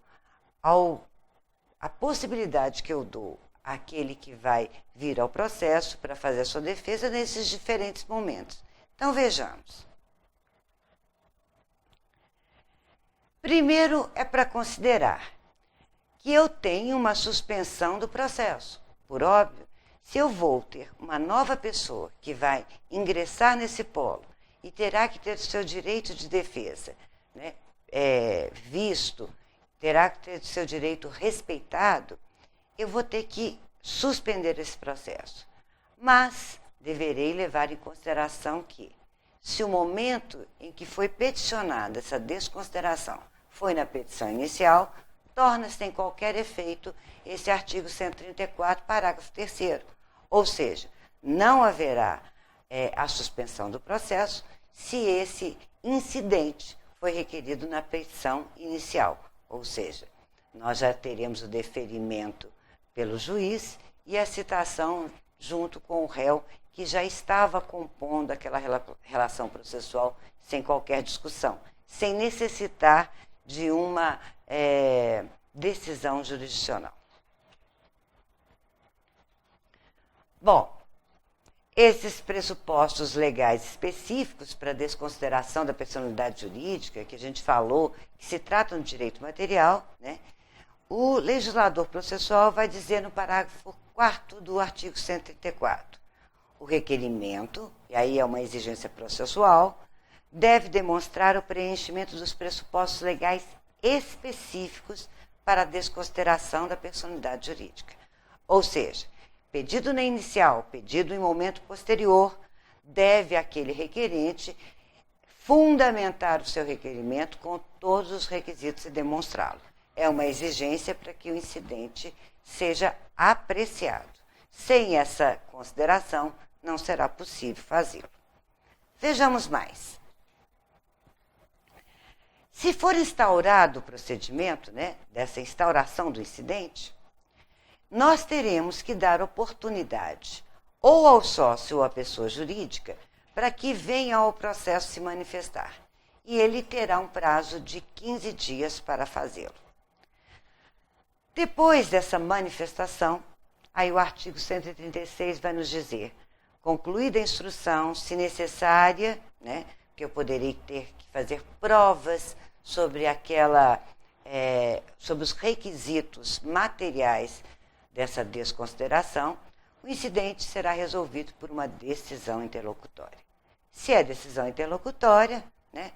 à possibilidade que eu dou àquele que vai vir ao processo para fazer a sua defesa nesses diferentes momentos. Então, vejamos. Primeiro, é para considerar que eu tenho uma suspensão do processo. Por óbvio, se eu vou ter uma nova pessoa que vai ingressar nesse polo e terá que ter o seu direito de defesa, né, visto, terá que ter o seu direito respeitado, eu vou ter que suspender esse processo. Mas deverei levar em consideração que, se o momento em que foi peticionada essa desconsideração foi na petição inicial, torna-se sem qualquer efeito esse artigo 134, parágrafo 3º. Ou seja, não haverá a suspensão do processo se esse incidente foi requerido na petição inicial. Ou seja, nós já teremos o deferimento pelo juiz e a citação junto com o réu que já estava compondo aquela relação processual sem qualquer discussão, sem necessitar de uma decisão jurisdicional. Bom, esses pressupostos legais específicos para a desconsideração da personalidade jurídica, que a gente falou, que se tratam de direito material, né, o legislador processual vai dizer no parágrafo 4º do artigo 134. O requerimento, e aí é uma exigência processual, deve demonstrar o preenchimento dos pressupostos legais específicos para a desconsideração da personalidade jurídica. Ou seja, pedido na inicial, pedido em momento posterior, deve aquele requerente fundamentar o seu requerimento com todos os requisitos e demonstrá-lo. É uma exigência para que o incidente seja apreciado. Sem essa consideração, não será possível fazê-lo. Vejamos mais. Se for instaurado o procedimento, né, dessa instauração do incidente, nós teremos que dar oportunidade ou ao sócio ou à pessoa jurídica para que venha ao processo se manifestar. E ele terá um prazo de 15 dias para fazê-lo. Depois dessa manifestação, aí o artigo 136 vai nos dizer: concluída a instrução, se necessária, né, que eu poderei ter que fazer provas sobre sobre os requisitos materiais dessa desconsideração, o incidente será resolvido por uma decisão interlocutória. Se é decisão interlocutória, né,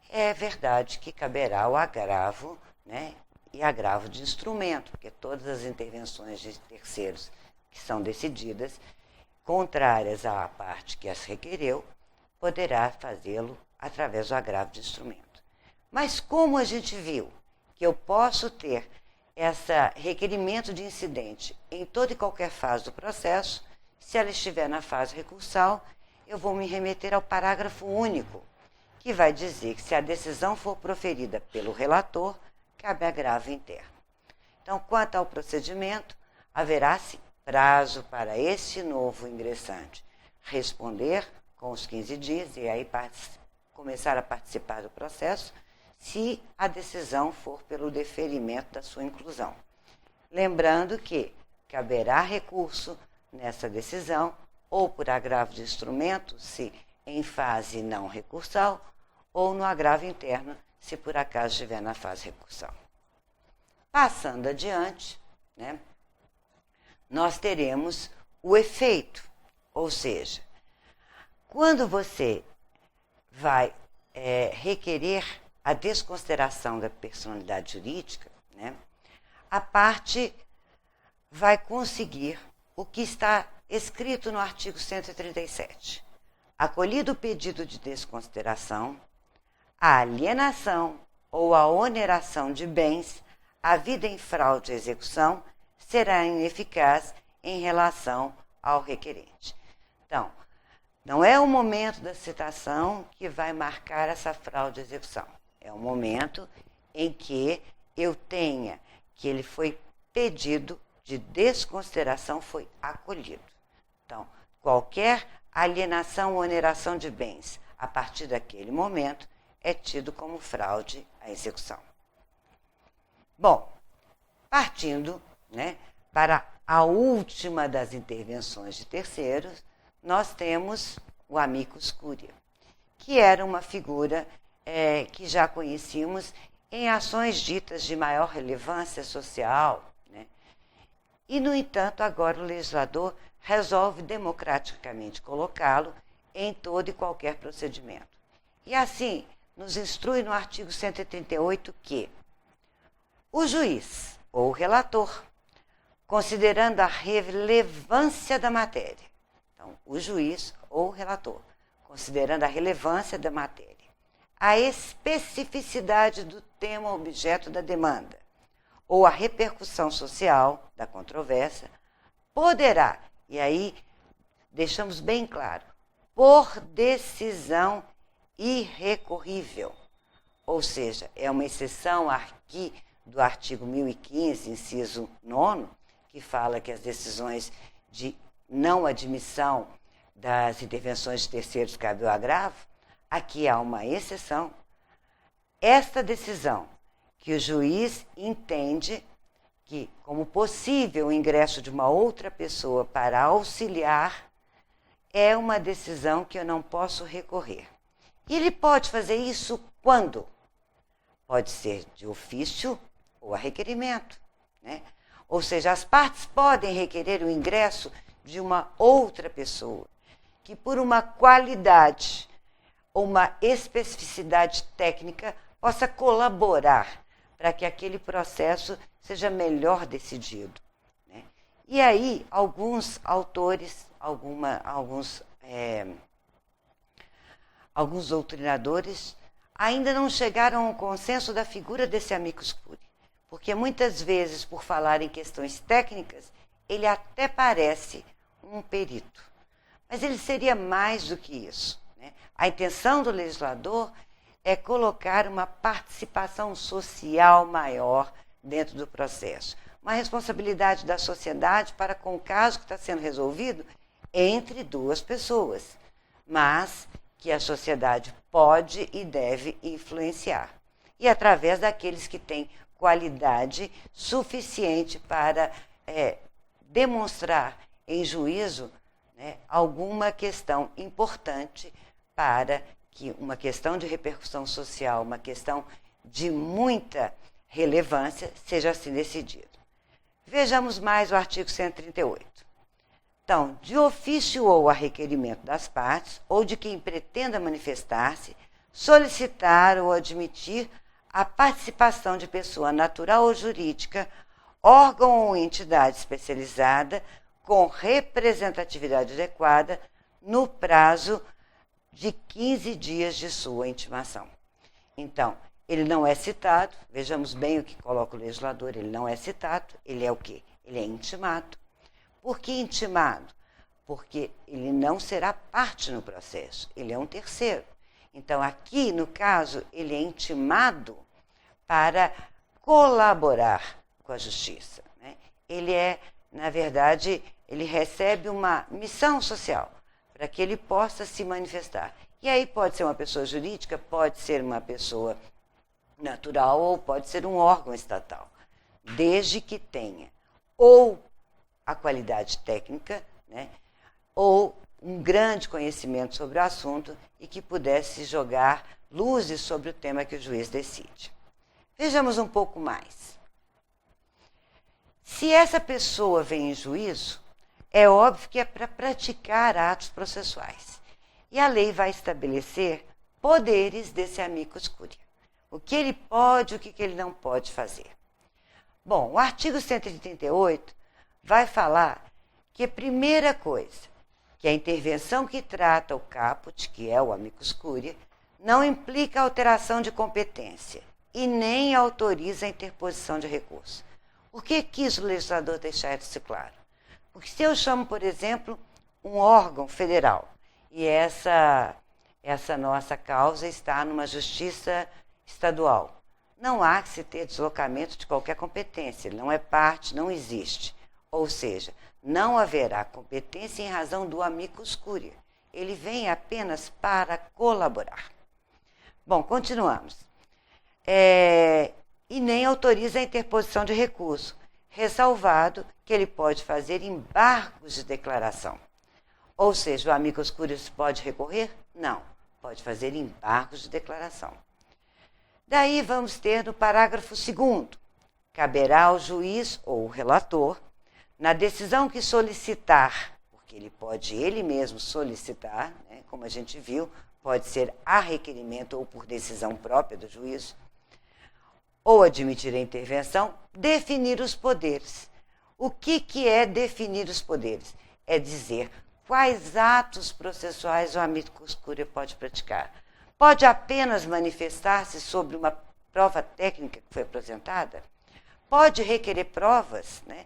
é verdade que caberá o agravo, né, e agravo de instrumento, porque todas as intervenções de terceiros que são decididas, contrárias à parte que as requereu, poderá fazê-lo através do agravo de instrumento. Mas como a gente viu que eu posso ter esse requerimento de incidente em toda e qualquer fase do processo, se ela estiver na fase recursal, eu vou me remeter ao parágrafo único, que vai dizer que se a decisão for proferida pelo relator, cabe agravo interno. Então, quanto ao procedimento, haverá-se prazo para este novo ingressante responder com os 15 dias e aí começar a participar do processo, se a decisão for pelo deferimento da sua inclusão. Lembrando que caberá recurso nessa decisão, ou por agravo de instrumento, se em fase não recursal, ou no agravo interno, se por acaso estiver na fase recursal. Passando adiante, né, nós teremos o efeito, ou seja, Quando você vai requerer a desconsideração da personalidade jurídica, né, a parte vai conseguir o que está escrito no artigo 137. Acolhido o pedido de desconsideração, a alienação ou a oneração de bens havida em fraude à execução será ineficaz em relação ao requerente. Então, não é o momento da citação que vai marcar essa fraude à execução. É o momento em que eu tenha que ele foi pedido de desconsideração, foi acolhido. Então, qualquer alienação ou oneração de bens a partir daquele momento é tido como fraude à execução. Bom, partindo, né, para a última das intervenções de terceiros, nós temos o amicus curiae, que era uma figura que já conhecíamos em ações ditas de maior relevância social, né? E, no entanto, agora o legislador resolve democraticamente colocá-lo em todo e qualquer procedimento. E assim, nos instrui no artigo 138 que o juiz ou o relator, considerando a relevância da matéria, então, o juiz ou o relator, considerando a relevância da matéria, a especificidade do tema objeto da demanda ou a repercussão social da controvérsia, poderá, e aí deixamos bem claro, por decisão irrecorrível, ou seja, é uma exceção aqui do artigo 1015, inciso 9, que fala que as decisões de não admissão das intervenções de terceiros cabe o agravo, aqui há uma exceção. Esta decisão que o juiz entende que, como possível o ingresso de uma outra pessoa para auxiliar, é uma decisão que eu não posso recorrer. E ele pode fazer isso quando? Pode ser de ofício ou a requerimento, né? Ou seja, as partes podem requerer o ingresso de uma outra pessoa que, por uma qualidade ou uma especificidade técnica, possa colaborar para que aquele processo seja melhor decidido, né? E aí, alguns autores, alguns doutrinadores ainda não chegaram ao consenso da figura desse amicus curiae, porque muitas vezes, por falar em questões técnicas, ele até parece um perito, mas ele seria mais do que isso, né? A intenção do legislador é colocar uma participação social maior dentro do processo, uma responsabilidade da sociedade para com o caso que está sendo resolvido entre duas pessoas, mas que a sociedade pode e deve influenciar, e através daqueles que têm qualidade suficiente para demonstrar em juízo, né, alguma questão importante para que uma questão de repercussão social, uma questão de muita relevância, seja assim decidido. Vejamos mais o artigo 138. Então, de ofício ou a requerimento das partes, ou de quem pretenda manifestar-se, solicitar ou admitir a participação de pessoa natural ou jurídica, órgão ou entidade especializada, com representatividade adequada, no prazo de 15 dias de sua intimação. Então, ele não é citado, vejamos bem o que coloca o legislador, ele não é citado, ele é o quê? Ele é intimado. Por que intimado? Porque ele não será parte no processo, ele é um terceiro. Então, aqui, no caso, ele é intimado para colaborar com a justiça, né? Ele na verdade, ele recebe uma missão social para que ele possa se manifestar. E aí pode ser uma pessoa jurídica, pode ser uma pessoa natural ou pode ser um órgão estatal, desde que tenha ou a qualidade técnica, né, ou um grande conhecimento sobre o assunto e que pudesse jogar luzes sobre o tema que o juiz decide. Vejamos um pouco mais. Se essa pessoa vem em juízo, é óbvio que é para praticar atos processuais. E a lei vai estabelecer poderes desse amicus curiae. O que ele pode, o que ele não pode fazer. Bom, o artigo 138 vai falar que a primeira coisa, que a intervenção que trata o caput, que é o amicus curiae, não implica alteração de competência e nem autoriza a interposição de recurso. Por que quis o legislador deixar isso claro? Porque se eu chamo, por exemplo, um órgão federal, e essa nossa causa está numa justiça estadual, não há que se ter deslocamento de qualquer competência, ele não é parte, não existe. Ou seja, não haverá competência em razão do amicus curiae. Ele vem apenas para colaborar. Bom, continuamos. E nem autoriza a interposição de recurso, ressalvado que ele pode fazer embargos de declaração. Ou seja, o amicus curiae pode recorrer? Não, pode fazer embargos de declaração. Daí vamos ter no parágrafo 2º, caberá ao juiz ou relator, na decisão que solicitar, porque ele pode ele mesmo solicitar, né, como a gente viu, pode ser a requerimento ou por decisão própria do juiz, ou admitir a intervenção, definir os poderes. O que é definir os poderes? É dizer quais atos processuais o amicus curiae pode praticar. Pode apenas manifestar-se sobre uma prova técnica que foi apresentada? Pode requerer provas, né?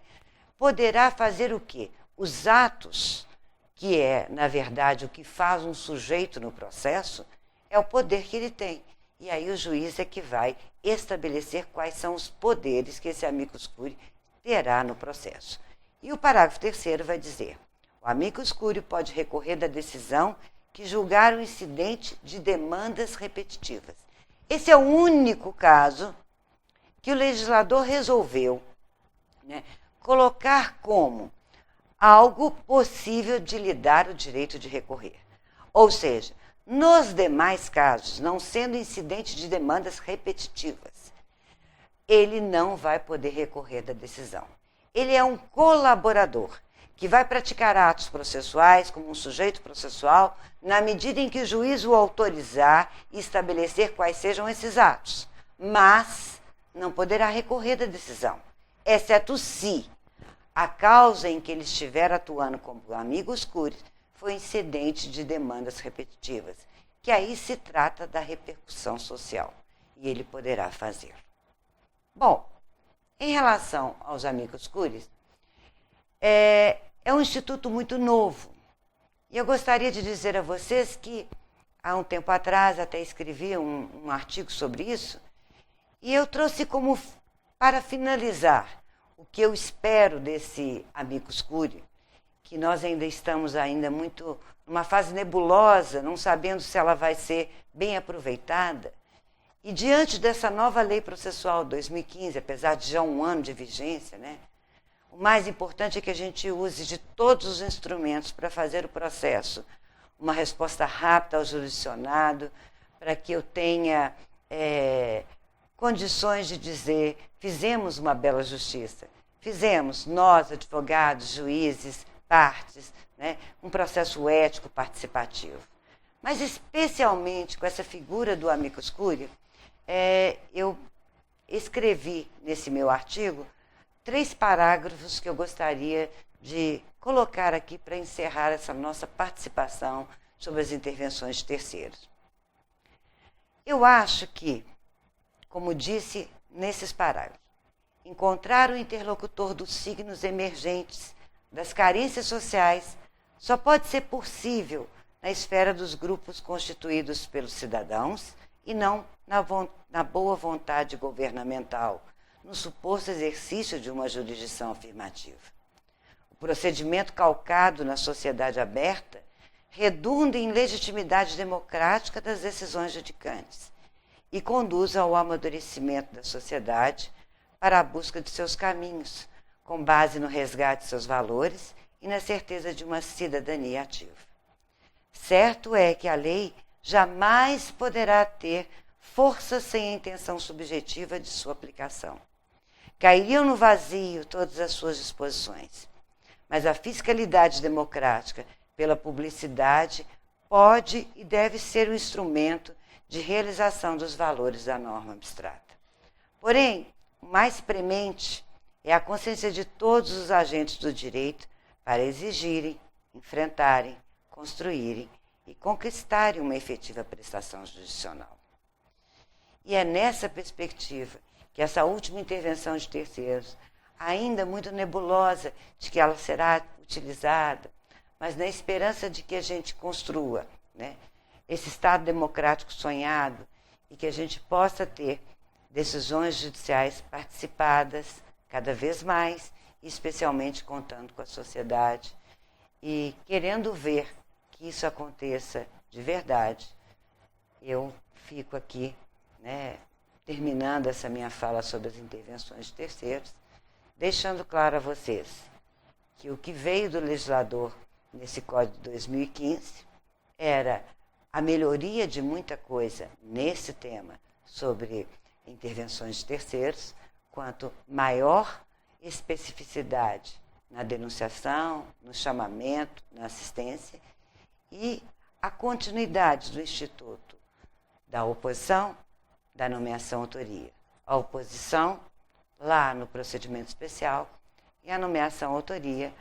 Poderá fazer o quê? Os atos, que é, na verdade, o que faz um sujeito no processo, é o poder que ele tem. E aí o juiz é que vai estabelecer quais são os poderes que esse amicus curiae terá no processo. E o parágrafo 3º vai dizer: o amicus curiae pode recorrer da decisão que julgar o incidente de demandas repetitivas. Esse é o único caso que o legislador resolveu, né, colocar como algo possível de lhe dar o direito de recorrer. Ou seja, nos demais casos, não sendo incidente de demandas repetitivas, ele não vai poder recorrer da decisão. Ele é um colaborador que vai praticar atos processuais como um sujeito processual na medida em que o juiz o autorizar e estabelecer quais sejam esses atos, mas não poderá recorrer da decisão, exceto se a causa em que ele estiver atuando como amicus curiae foi incidente de demandas repetitivas, que aí se trata da repercussão social, e ele poderá fazer. Bom, em relação aos amicus curiae, é um instituto muito novo, e eu gostaria de dizer a vocês que, há um tempo atrás, até escrevi um artigo sobre isso, e eu trouxe como, para finalizar, o que eu espero desse amicus curiae, que nós ainda estamos muito numa fase nebulosa, não sabendo se ela vai ser bem aproveitada. E diante dessa nova lei processual de 2015, apesar de já um ano de vigência, né, o mais importante é que a gente use de todos os instrumentos para fazer o processo uma resposta rápida ao jurisdicionado, para que eu tenha condições de dizer: fizemos uma bela justiça. Fizemos, nós, advogados, juízes, partes, né, um processo ético participativo. Mas, especialmente com essa figura do amicus curiae, eu escrevi nesse meu artigo 3 parágrafos que eu gostaria de colocar aqui para encerrar essa nossa participação sobre as intervenções de terceiros. Eu acho que, como disse nesses parágrafos, encontrar o interlocutor dos signos emergentes, das carências sociais, só pode ser possível na esfera dos grupos constituídos pelos cidadãos e não na boa vontade governamental, no suposto exercício de uma jurisdição afirmativa. O procedimento calcado na sociedade aberta redunda em legitimidade democrática das decisões judicantes e conduz ao amadurecimento da sociedade para a busca de seus caminhos, com base no resgate de seus valores e na certeza de uma cidadania ativa. Certo é que a lei jamais poderá ter força sem a intenção subjetiva de sua aplicação. Cairiam no vazio todas as suas disposições, mas a fiscalidade democrática, pela publicidade, pode e deve ser um instrumento de realização dos valores da norma abstrata. Porém, o mais premente é a consciência de todos os agentes do direito para exigirem, enfrentarem, construírem e conquistarem uma efetiva prestação jurisdicional. E é nessa perspectiva que essa última intervenção de terceiros, ainda muito nebulosa de que ela será utilizada, mas na esperança de que a gente construa, né, esse Estado democrático sonhado e que a gente possa ter decisões judiciais participadas cada vez mais, especialmente contando com a sociedade e querendo ver que isso aconteça de verdade. Eu fico aqui, né, terminando essa minha fala sobre as intervenções de terceiros, deixando claro a vocês que o que veio do legislador nesse Código de 2015 era a melhoria de muita coisa nesse tema sobre intervenções de terceiros, quanto maior especificidade na denunciação, no chamamento, na assistência e a continuidade do Instituto da oposição, da nomeação autoria. A oposição lá no procedimento especial e a nomeação autoria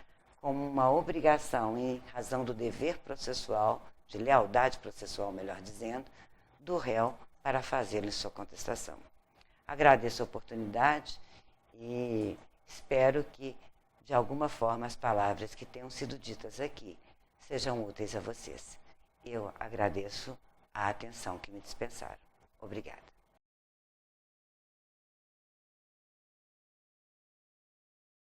como uma obrigação em razão do dever processual, de lealdade processual, melhor dizendo, do réu para fazê-lo em sua contestação. Agradeço a oportunidade e espero que, de alguma forma, as palavras que tenham sido ditas aqui sejam úteis a vocês. Eu agradeço a atenção que me dispensaram. Obrigada.